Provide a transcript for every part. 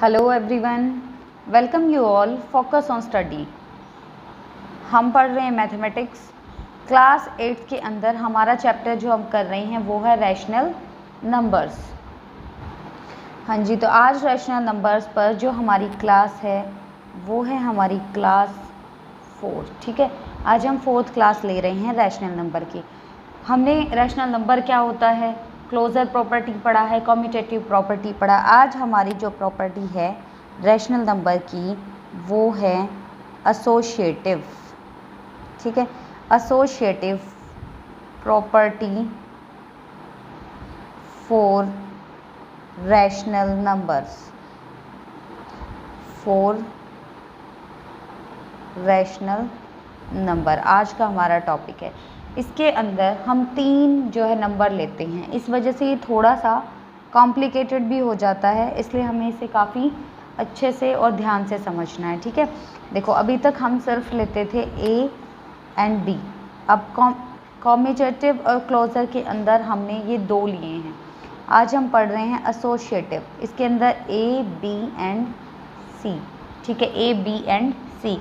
Hello everyone, welcome you all. Focus on study. हम पढ़ रहे हैं मैथमेटिक्स क्लास 8 के अंदर। हमारा चैप्टर जो हम कर रहे हैं वो है रैशनल नंबर्स। हाँ जी, तो आज रैशनल नंबर्स पर जो हमारी क्लास है वो है हमारी क्लास 4। ठीक है, आज हम 4th क्लास ले रहे हैं रैशनल नंबर की। हमने रैशनल नंबर क्या होता है, क्लोजर प्रॉपर्टी पढ़ा है, कम्यूटेटिव प्रॉपर्टी पढ़ा। आज हमारी जो प्रॉपर्टी है रैशनल नंबर की वो है एसोसिएटिव। ठीक है, associative property for rational numbers. For rational number आज का हमारा टॉपिक है। इसके अंदर हम 3 जो है नंबर लेते हैं, इस वजह से ये थोड़ा सा कॉम्प्लिकेटेड भी हो जाता है, इसलिए हमें इसे काफ़ी अच्छे से और ध्यान से समझना है। ठीक है, देखो अभी तक हम सिर्फ लेते थे ए एंड बी। अब कम्यूटेटिव और क्लोजर के अंदर हमने ये 2 लिए हैं। आज हम पढ़ रहे हैं एसोसिएटिव, इसके अंदर ए बी एंड सी। ठीक है, A B and C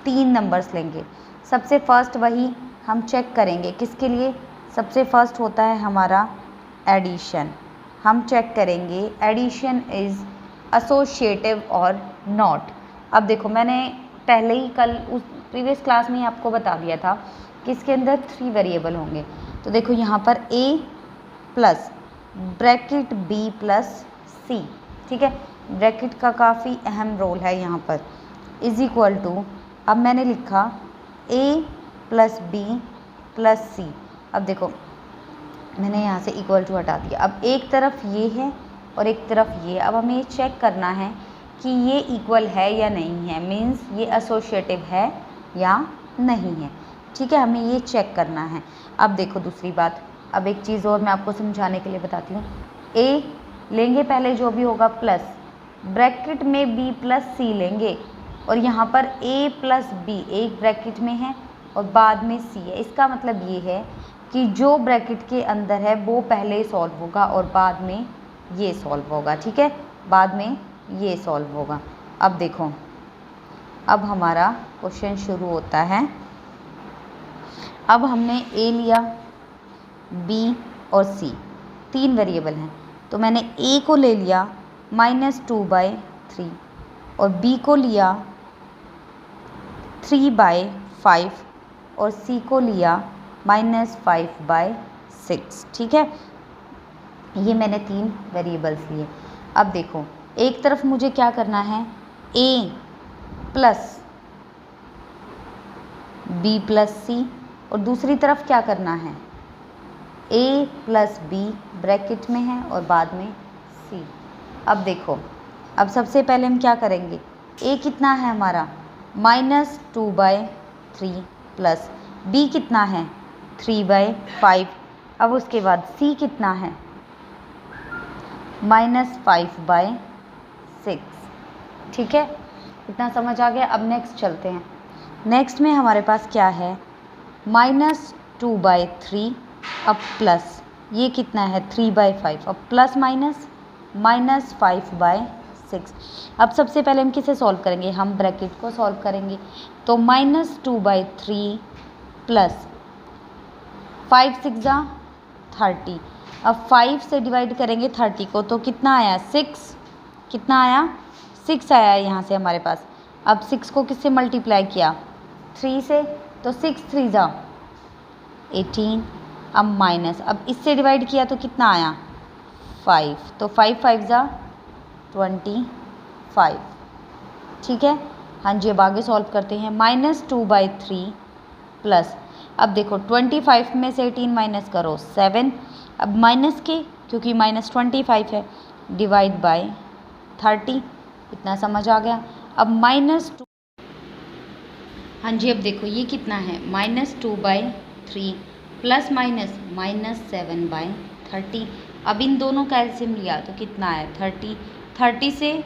3 numbers लेंगे। सबसे फर्स्ट वही हम चेक करेंगे, किसके लिए? सबसे फर्स्ट होता है हमारा एडिशन। हम चेक करेंगे एडिशन इज़ एसोसिएटिव और नॉट। अब देखो मैंने पहले ही कल उस प्रीवियस क्लास में ही आपको बता दिया था कि इसके अंदर 3 वेरिएबल होंगे। तो देखो यहाँ पर a plus bracket b plus c। ठीक है, ब्रैकेट का काफ़ी अहम रोल है यहाँ पर। इज़ इक्वल टू, अब मैंने लिखा a प्लस बी प्लस सी। अब देखो मैंने यहाँ से इक्वल टू हटा दिया। अब एक तरफ ये है और एक तरफ ये। अब हमें ये चेक करना है कि ये इक्वल है या नहीं है, मीन्स ये एसोसिएटिव है या नहीं है। ठीक है, हमें ये चेक करना है। अब देखो दूसरी बात, अब एक चीज़ और मैं आपको समझाने के लिए बताती हूँ। ए लेंगे पहले जो भी होगा प्लस ब्रैकेट में b प्लस सी लेंगे, और यहाँ पर a प्लस बी एक ब्रैकेट में है और बाद में c है। इसका मतलब ये है कि जो ब्रैकेट के अंदर है वो पहले सॉल्व होगा और बाद में ये सॉल्व होगा। ठीक है, बाद में ये सॉल्व होगा। अब देखो, अब हमारा क्वेश्चन शुरू होता है। अब हमने a लिया, b और c 3 वेरिएबल हैं, तो मैंने a को ले लिया -2/3 और b को लिया 3/5 और c को लिया -5/6। ठीक है, ये मैंने 3 वेरिएबल्स लिए। अब देखो एक तरफ मुझे क्या करना है, a प्लस b प्लस सी, और दूसरी तरफ क्या करना है, a प्लस b ब्रैकेट में है और बाद में c। अब देखो, अब सबसे पहले हम क्या करेंगे, a कितना है हमारा -2/3 प्लस b कितना है 3/5। अब उसके बाद c कितना है -5/6। ठीक है, इतना समझ आ गया। अब नेक्स्ट चलते हैं। नेक्स्ट में हमारे पास क्या है, -2/3 अब प्लस ये कितना है 3/5, अब प्लस माइनस -5/6। अब सबसे पहले हम किसे सॉल्व करेंगे, हम ब्रैकेट को सॉल्व करेंगे। तो -2/3 प्लस 5 6 30। अब 5 से डिवाइड करेंगे 30 को तो कितना आया 6। कितना आया 6 आया यहाँ से हमारे पास। अब 6 को किससे मल्टीप्लाई किया 3 से, तो 6 3 18। अब माइनस, अब इससे डिवाइड किया तो कितना आया 5, तो 5 5 25। ठीक है, हाँ जी। अब आगे सॉल्व करते हैं। -2/3 प्लस, अब देखो 25 में से 18 माइनस करो 7। अब माइनस के, क्योंकि -25 है, डिवाइड बाय 30। इतना समझ आ गया। अब -2, हाँ जी। अब देखो ये कितना है -2/3 प्लस माइनस -7/30। अब इन दोनों का एलसीएम लिया तो कितना है 30। 30 से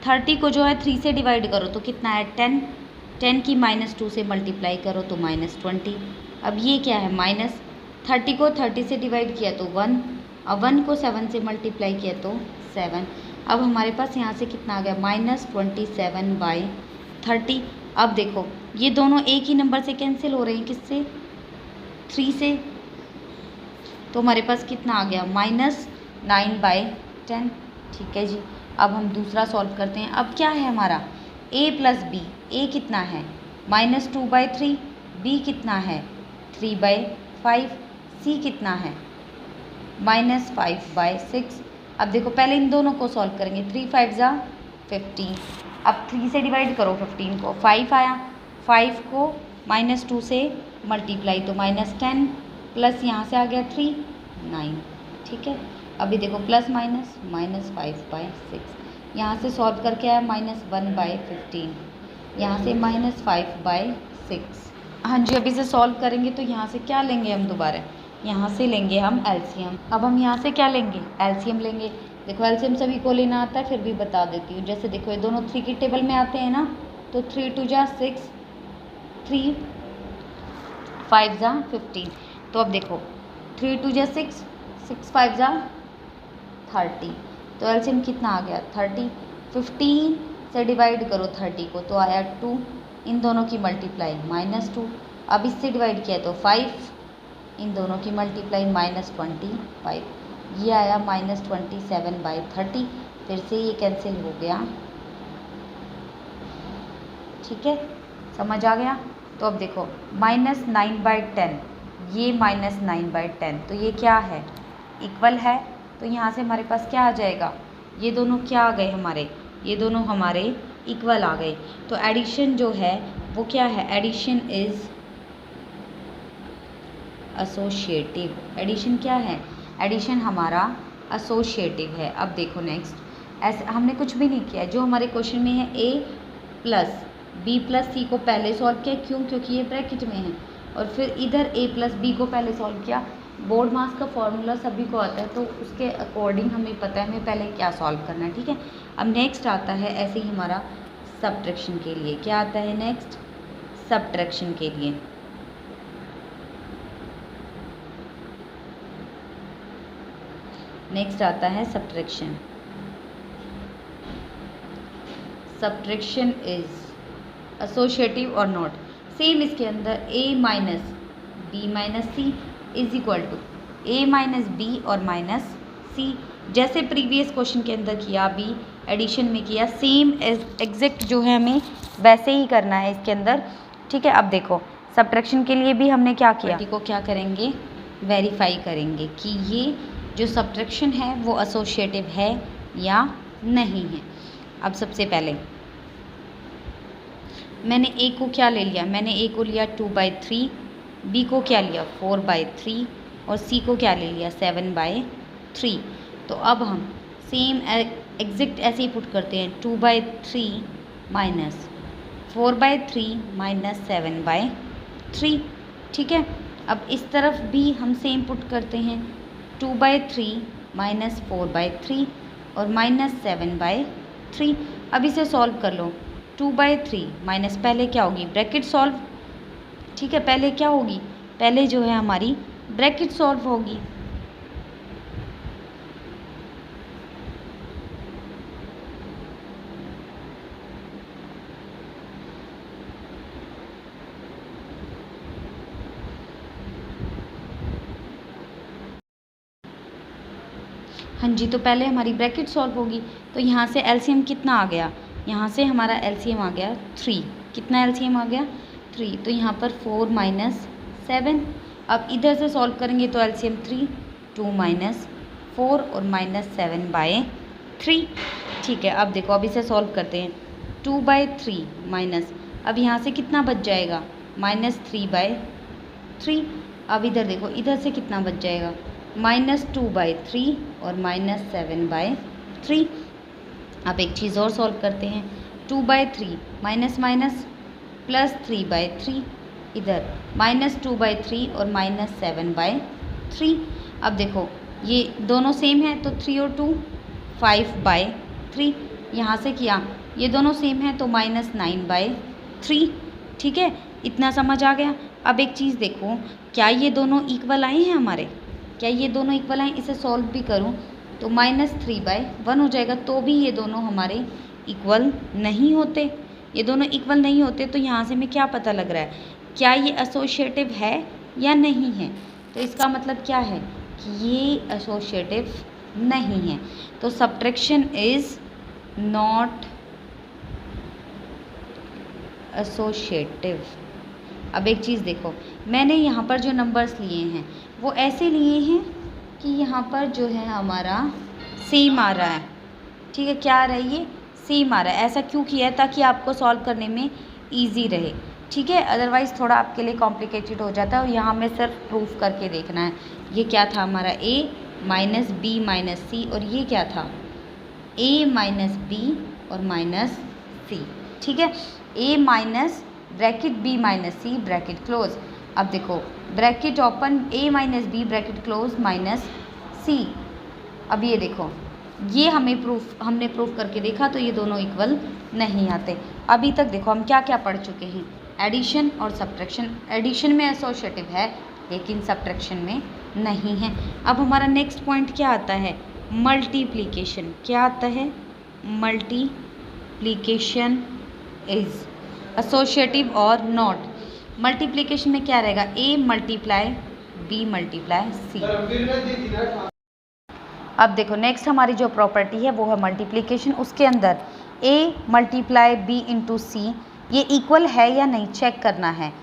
30 को जो है 3 से डिवाइड करो तो कितना है 10। 10 की -2 से मल्टीप्लाई करो तो -20। अब ये क्या है -30 को 30 से डिवाइड किया तो 1, अब 1 को 7 से मल्टीप्लाई किया तो 7। अब हमारे पास यहाँ से कितना आ गया -27/30। अब देखो ये दोनों एक ही नंबर से कैंसिल हो रहे हैं, किससे, 3 से। तो हमारे पास कितना आ गया -9/10। ठीक है जी। अब हम दूसरा सॉल्व करते हैं। अब क्या है हमारा a + b, a कितना है -2/3, b कितना है 3/5, c कितना है -5/6। अब देखो पहले इन दोनों को सॉल्व करेंगे। 3 5 ज़ा 15। अब 3 से डिवाइड करो 15 को, 5 आया। 5 को -2 से मल्टीप्लाई तो -10 प्लस यहाँ से आ गया 3 9। ठीक है। अभी देखो प्लस माइनस -5/6, यहाँ से सॉल्व करके आया -1/15, यहाँ से -5/6। हाँ जी। अभी से सॉल्व करेंगे तो यहाँ से क्या लेंगे हम दोबारा, यहाँ से लेंगे हम एलसीएम। अब हम यहाँ से क्या लेंगे, एलसीएम लेंगे। देखो एलसीएम सभी को लेना आता है, फिर भी बता देती हूँ। जैसे देखो ये दोनों 3 की टेबल में आते हैं ना, तो 3 2 = 6, 3 5 = 15। तो अब देखो 3 2 = 6, 6 5 = 30। तो एलसीएम कितना आ गया 30। 15 से डिवाइड करो 30 को तो आया 2, इन दोनों की मल्टीप्लाई -2। अब इससे डिवाइड किया तो 5, इन दोनों की मल्टीप्लाई -25, ये आया -27/30। फिर से ये कैंसिल हो गया। ठीक है, समझ आ गया। तो अब देखो -9/10, ये -9/10, तो ये क्या है, इक्वल है। तो यहाँ से हमारे पास क्या आ जाएगा, ये दोनों क्या आ गए हमारे, ये दोनों हमारे इक्वल आ गए। तो एडिशन जो है वो क्या है, एडिशन इज़ एसोशिएटिव। एडिशन क्या है, एडिशन हमारा एसोशिएटिव है। अब देखो नेक्स्ट, ऐसे हमने कुछ भी नहीं किया, जो हमारे क्वेश्चन में है a + b + c को पहले सॉल्व किया, क्यों, क्योंकि ये ब्रैकेट में है। और फिर इधर a + b को पहले सॉल्व किया। बोर्ड मास का फॉर्मूला सभी को आता है, तो उसके अकॉर्डिंग हमें पता है हमें पहले क्या सॉल्व करना है। ठीक है। अब नेक्स्ट आता है ऐसे ही हमारा सब्ट्रैक्शन के लिए। क्या आता है नेक्स्ट, सब्ट्रैक्शन के लिए। नेक्स्ट आता है सब्ट्रैक्शन। सब्ट्रैक्शन इज एसोशिएटिव और नॉट। सेम इसके अंदर a - b - c is equal to a - b और -c। जैसे प्रीवियस क्वेश्चन के अंदर किया, अभी एडिशन में किया, सेम एग्जैक्ट जो है हमें वैसे ही करना है इसके अंदर। ठीक है। अब देखो सब्ट्रैक्शन के लिए भी हमने क्या किया, को क्या करेंगे, वेरीफाई करेंगे कि ये जो सब्ट्रैक्शन है वो एसोशिएटिव है या नहीं है। अब सबसे पहले मैंने a को क्या ले लिया, मैंने a को लिया 2/3, b को क्या लिया 4/3 और c को क्या ले लिया 7/3। तो अब हम सेम एग्जैक्ट ऐसे ही पुट करते हैं, 2/3 - 4/3 - 7/3। ठीक है। अब इस तरफ भी हम सेम पुट करते हैं, 2/3 - 4/3 और -7/3। अब इसे सॉल्व कर लो। 2/3 माइनस पहले क्या होगी, ब्रैकेट सॉल्व। ठीक है, पहले क्या होगी, पहले जो है हमारी ब्रैकेट सॉल्व होगी। हाँ जी, तो पहले हमारी ब्रैकेट सॉल्व होगी। तो यहाँ से एलसीएम कितना आ गया, यहाँ से हमारा एलसीएम आ गया 3। कितना एलसीएम आ गया 3। तो यहाँ पर 4 - 7। अब इधर से सॉल्व करेंगे तो एलसीएम 3, 2 - 4 और -7/3। ठीक है। अब देखो, अब इसे सॉल्व करते हैं। 2/3 माइनस, अब यहाँ से कितना बच जाएगा -3/3। अब इधर देखो, इधर से कितना बच जाएगा -2/3 और -7/3। अब एक चीज़ और सॉल्व करते हैं। 2/3 माइनस माइनस प्लस 3/3, इधर -2/3 और -7/3। अब देखो ये दोनों सेम है तो 3 और 2 5/3। यहाँ से किया, ये दोनों सेम है तो -9/3। ठीक है, इतना समझ आ गया। अब एक चीज़ देखो, क्या ये दोनों इक्वल आए हैं हमारे, क्या ये दोनों इक्वल आए, इसे सॉल्व भी करूँ तो -3/1 हो जाएगा। तो भी ये दोनों हमारे इक्वल नहीं होते, ये दोनों इक्वल नहीं होते। तो यहाँ से हमें क्या पता लग रहा है, क्या ये एसोसिएटिव है या नहीं है। तो इसका मतलब क्या है कि ये एसोसिएटिव नहीं है। तो सब्ट्रैक्शन इज नॉट एसोसिएटिव। अब एक चीज़ देखो, मैंने यहाँ पर जो नंबर्स लिए हैं वो ऐसे लिए हैं कि यहाँ पर जो है हमारा सेम आ रहा है। ठीक है, क्या आ रहा है, ये सेम आ रहा है। ऐसा क्यों किया है, ताकि आपको सॉल्व करने में ईजी रहे। ठीक है, अदरवाइज़ थोड़ा आपके लिए कॉम्प्लिकेटेड हो जाता है। और यहाँ हमें सिर्फ प्रूफ करके देखना है। ये क्या था हमारा a minus B minus C, और ये क्या था a माइनस बी और माइनस सी। ठीक है, a minus bracket b minus C bracket close. अब देखो bracket open a minus B bracket close minus C. अब ये देखो, ये हमने प्रूफ करके देखा, तो ये दोनों इक्वल नहीं आते। अभी तक देखो हम क्या क्या पढ़ चुके हैं, एडिशन और सब्ट्रैक्शन। एडिशन में एसोसिएटिव है लेकिन सब्ट्रैक्शन में नहीं है। अब हमारा नेक्स्ट पॉइंट क्या आता है, मल्टीप्लिकेशन। क्या आता है, मल्टीप्लिकेशन इज एसोसिएटिव और नॉट। मल्टीप्लिकेशन में क्या रहेगा, a multiply b multiply c। अब देखो नेक्स्ट हमारी जो प्रॉपर्टी है वो है मल्टीप्लिकेशन। उसके अंदर a मल्टीप्लाई b इंटू सी, ये इक्वल है या नहीं चेक करना है।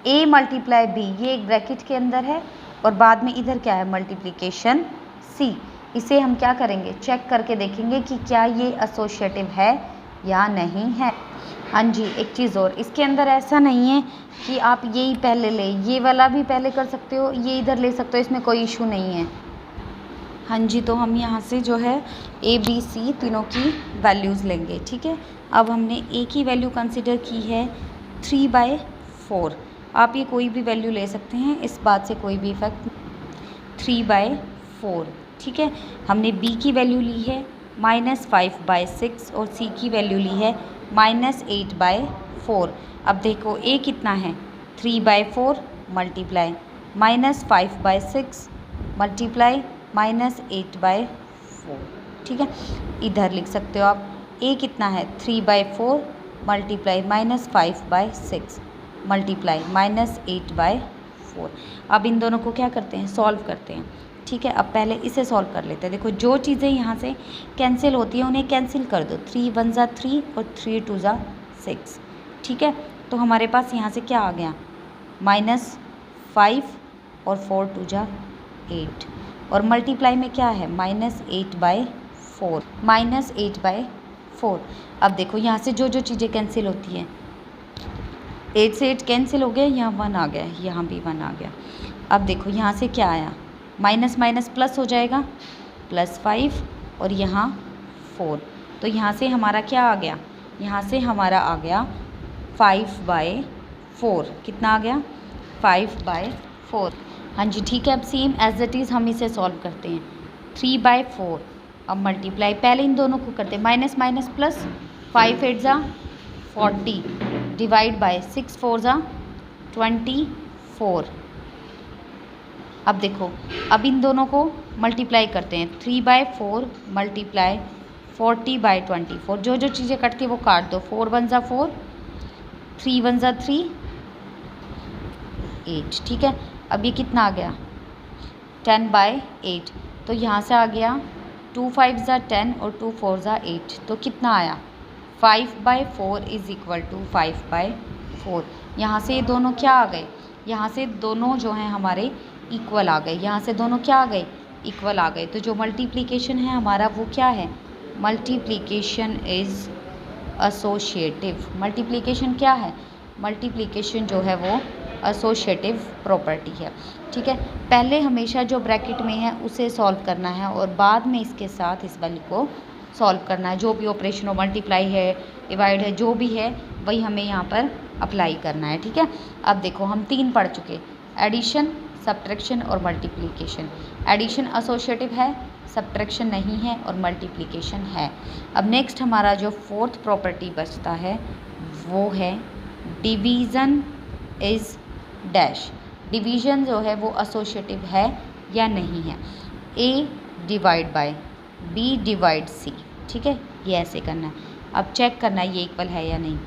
a मल्टीप्लाई b, ये एक ब्रैकेट के अंदर है, और बाद में इधर क्या है मल्टीप्लिकेशन c। इसे हम क्या करेंगे, चेक करके देखेंगे कि क्या ये एसोसिएटिव है या नहीं है। हाँ जी, एक चीज़ और, इसके अंदर ऐसा नहीं है कि आप यही पहले ले, ये वाला भी पहले कर सकते हो, ये इधर ले सकते हो, इसमें कोई इशू नहीं है। हाँ जी, तो हम यहाँ से जो है a b c तीनों की वैल्यूज़ लेंगे। ठीक है, अब हमने a की वैल्यू कंसिडर की है 3/4। आप ये कोई भी वैल्यू ले सकते हैं, इस बात से कोई भी इफेक्ट। 3/4। ठीक है, हमने b की वैल्यू ली है -5/6 और c की वैल्यू ली है -8/4। अब देखो a कितना है, 3/4 मल्टीप्लाई -5/6 मल्टीप्लाई -8/4। ठीक है, इधर लिख सकते हो आप a कितना है, 3/4 मल्टीप्लाई -5/6 मल्टीप्लाई -8/4। अब इन दोनों को क्या करते हैं, सॉल्व करते हैं। ठीक है, अब पहले इसे सॉल्व कर लेते हैं। देखो जो चीज़ें यहाँ से कैंसिल होती हैं उन्हें कैंसिल कर दो। 3 1 ज़ा 3 और 3 2 ज़ा 6। ठीक है, तो हमारे पास यहाँ से क्या आ गया, -5 और 4 2 ज़ा 8, और मल्टीप्लाई में क्या है -8/4 -8/4। अब देखो यहाँ से जो जो चीज़ें कैंसिल होती हैं, 8 से 8 कैंसिल हो गया, यहाँ 1 आ गया, यहाँ भी 1 आ गया। अब देखो यहाँ से क्या आया, माइनस माइनस प्लस हो जाएगा, +5 और यहाँ 4। तो यहाँ से हमारा क्या आ गया, यहाँ से हमारा आ गया 5/4। कितना आ गया, 5/4। हाँ जी, ठीक है। अब सेम एज इट इज़ हम इसे सॉल्व करते हैं। 3/4। अब मल्टीप्लाई पहले इन दोनों को करते हैं, माइनस माइनस प्लस, 5 8 ज़ा 40 डिवाइड बाय 6 4 ज़ा 24। अब देखो, अब इन दोनों को मल्टीप्लाई करते हैं। 3/4 मल्टीप्लाई 40/24। जो जो चीज़ें कटती है वो काट दो। 4 1 ज़ा 4, 3 1 ज़ा 3, 8। ठीक है, अब ये कितना आ गया, 10/8। तो यहाँ से आ गया 2 5 ज़ा 10 और 2 4 ज़ा 8। तो कितना आया, 5/4 इज़ इक्वल टू 5/4। यहाँ से ये दोनों क्या आ गए, यहाँ से दोनों जो हैं हमारे इक्वल आ गए। यहाँ से दोनों क्या आ गए, इक्वल आ गए। तो जो मल्टीप्लिकेशन है हमारा वो क्या है, मल्टीप्लिकेशन इज़ एसोसिएटिव। मल्टीप्लिकेशन क्या है, मल्टीप्लिकेशन जो है वो एसोसिएटिव प्रॉपर्टी है। ठीक है, पहले हमेशा जो ब्रैकेट में है उसे सॉल्व करना है और बाद में इसके साथ इस वाली को सॉल्व करना है। जो भी ऑपरेशन हो, मल्टीप्लाई है, डिवाइड है, जो भी है वही हमें यहाँ पर अप्लाई करना है। ठीक है, अब देखो हम 3 पढ़ चुके, एडिशन, सब्ट्रैक्शन और मल्टीप्लिकेशन। एडिशन एसोसिएटिव है, सब्ट्रैक्शन नहीं है और मल्टीप्लिकेशन है। अब नेक्स्ट हमारा जो 4th प्रॉपर्टी बचता है वो है डिवीज़न इज़ डैश। डिवीज़न जो है वो एसोसिएटिव है या नहीं है। a divide by B divide C, ठीक है, ये ऐसे करना है। अब चेक करना है ये इक्वल है या नहीं।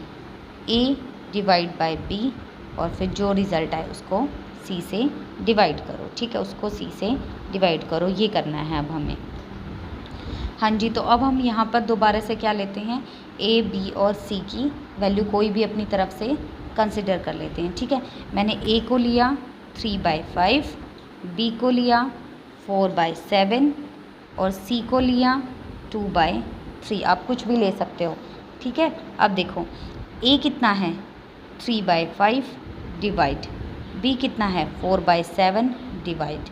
ए डिवाइड बाय बी और फिर जो रिज़ल्ट आए उसको सी से डिवाइड करो, ठीक है, उसको सी से डिवाइड करो, ये करना है अब हमें। हाँ जी, तो अब हम यहाँ पर दोबारा से क्या लेते हैं, ए बी और सी की वैल्यू कोई भी अपनी तरफ से कंसिडर कर लेते हैं, ठीक है। मैंने ए को लिया 3/5, बी को लिया 4/7 और सी को लिया 2/3। आप कुछ भी ले सकते हो, ठीक है। अब देखो ए कितना है 3/5 डिवाइड, बी कितना है 4/7 डिवाइड,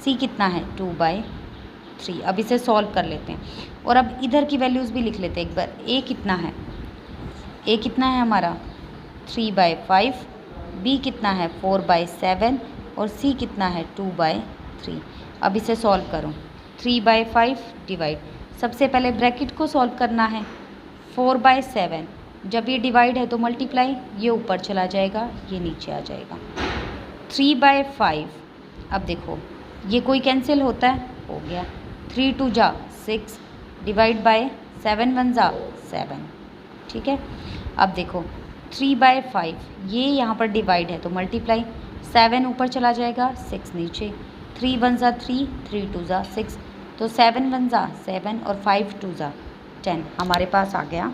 सी कितना है 2/3। अब इसे सॉल्व कर लेते हैं और अब इधर की वैल्यूज़ भी लिख लेते हैं एक बार। ए कितना है, ए कितना है हमारा 3/5, बी कितना है 4/7 और सी कितना है 2/3। अब इसे सॉल्व करो। 3/5 डिवाइड, सबसे पहले ब्रैकेट को सॉल्व करना है। 4/7, जब ये डिवाइड है तो मल्टीप्लाई, ये ऊपर चला जाएगा, ये नीचे आ जाएगा। 3/5, अब देखो ये कोई कैंसिल होता है, हो गया। 3 2 जा 6 डिवाइड बाय 7 1 जा 7, ठीक है। अब देखो 3/5, ये यहाँ पर डिवाइड है तो मल्टीप्लाई, 7 ऊपर चला जाएगा, 6 नीचे। 3 1 जा 3, 3 2 जा 6, तो 7 1 जा 7 और 5 2 जा 10। हमारे पास आ गया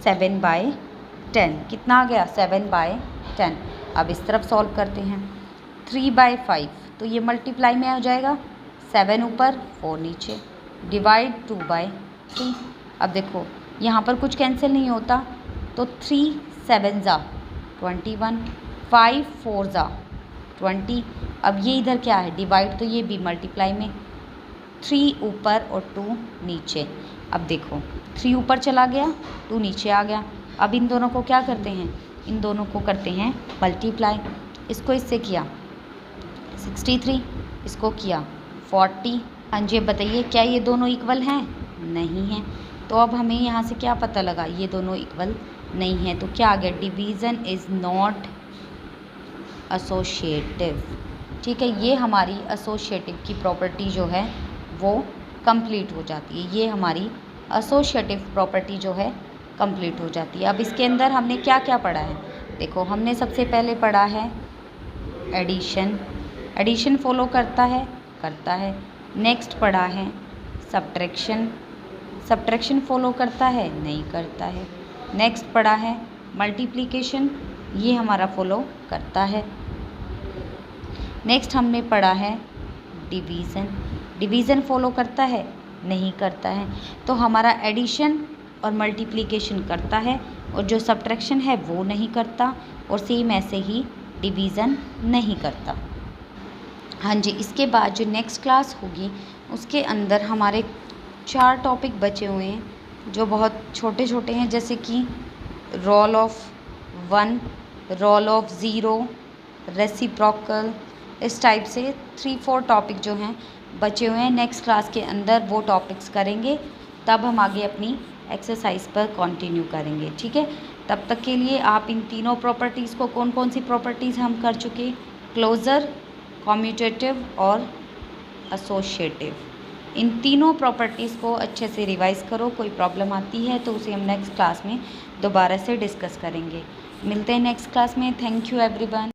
7/10। कितना आ गया 7/10। अब इस तरफ सॉल्व करते हैं। 3/5, तो ये मल्टीप्लाई में आ जाएगा, 7 ऊपर 4 नीचे, डिवाइड 2/3। अब देखो यहाँ पर कुछ कैंसिल नहीं होता, तो 3 7 जा 21, 5 4 जा 20। अब ये इधर क्या है डिवाइड, तो ये भी मल्टीप्लाई में, 3 ऊपर और 2 नीचे। अब देखो 3 ऊपर चला गया, 2 नीचे आ गया। अब इन दोनों को क्या करते हैं, इन दोनों को करते हैं मल्टीप्लाई। इसको इससे किया 63, इसको किया 40। हाँ जी, बताइए क्या ये दोनों इक्वल हैं, नहीं हैं। तो अब हमें यहाँ से क्या पता लगा, ये दोनों इक्वल नहीं है, तो क्या आ गया, डिवीज़न इज़ नॉट एसोसिएटिव, ठीक है। ये हमारी एसोसिएटिव की प्रॉपर्टी जो है वो कंप्लीट हो जाती है, ये हमारी एसोसिएटिव प्रॉपर्टी जो है कंप्लीट हो जाती है। अब इसके अंदर हमने क्या क्या पढ़ा है, देखो हमने सबसे पहले पढ़ा है एडिशन, एडिशन फॉलो करता है। नेक्स्ट पढ़ा है सब्ट्रैक्शन, सब्ट्रैक्शन फॉलो करता है, नहीं करता है। नेक्स्ट पढ़ा है मल्टीप्लिकेशन, ये हमारा फॉलो करता है। नेक्स्ट हमने पढ़ा है डिवीज़न, डिवीज़न फॉलो करता है, नहीं करता है। तो हमारा एडिशन और मल्टीप्लिकेशन करता है और जो सब्ट्रैक्शन है वो नहीं करता, और सेम ऐसे ही डिवीज़न नहीं करता। हाँ जी, इसके बाद जो नेक्स्ट क्लास होगी उसके अंदर हमारे 4 टॉपिक बचे हुए हैं जो बहुत छोटे छोटे हैं, जैसे कि role of 1, role of 0, reciprocal, इस टाइप से 3-4 टॉपिक जो हैं बचे हुए हैं। नेक्स्ट क्लास के अंदर वो टॉपिक्स करेंगे, तब हम आगे अपनी एक्सरसाइज पर कंटिन्यू करेंगे, ठीक है। तब तक के लिए आप इन तीनों प्रॉपर्टीज़ को, कौन कौन सी प्रॉपर्टीज़ हम कर चुके, क्लोज़र, कम्यूटेटिव और एसोसिएटिव, इन तीनों प्रॉपर्टीज़ को अच्छे से रिवाइज़ करो। कोई प्रॉब्लम आती है तो उसे हम नेक्स्ट क्लास में दोबारा से डिस्कस करेंगे। मिलते हैं नेक्स्ट क्लास में। Thank you everyone.